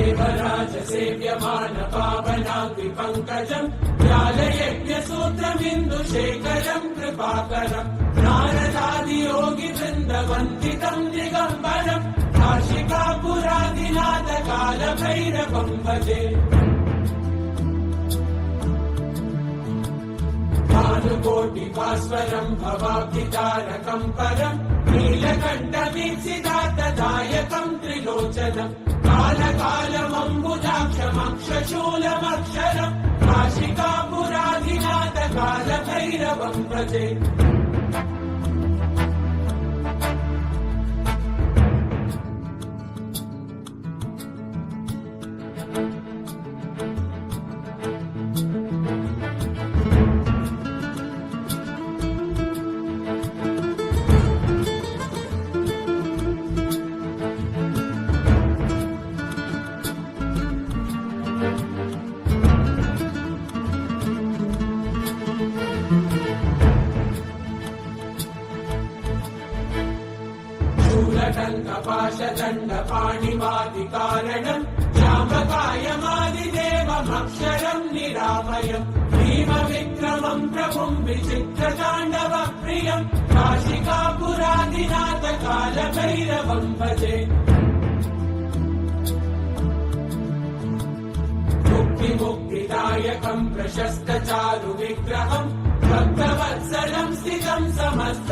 देवराज सेव्यमान पावनाग्निपङ्कजम् व्यालयज्ञसूत्रमिन्दुशेखरम् कृपाकरम् नारदादियोगिवृन्दवन्दितम् दिगम्बरम् काशिकापुरादिनाथकालभैरवम् भजे भानुकोटिभास्वरम् भवाब्धितारकम् परम् नीलकण्ठवीक्षितार्थदायकम् त्रिलोचनम् कालकालमम्बुजाक्षमक्षशूलमक्षरम् काशिकापुरादिनाथकालभैरवम् भजे शूलटङ्कपाशदण्डपाणिमादिकारणम् श्यामकायमादिदेवमक्षरम् निरामयम् भीमविक्रमम् प्रभुम् विचित्रताण्डवप्रियम् काशिकापुरादिनाथकालभैरवम् भजे मुक्तिदायकम् प्रशस्तचारुविग्रहम् भक्तवत्सलम् स्थितम् समस्त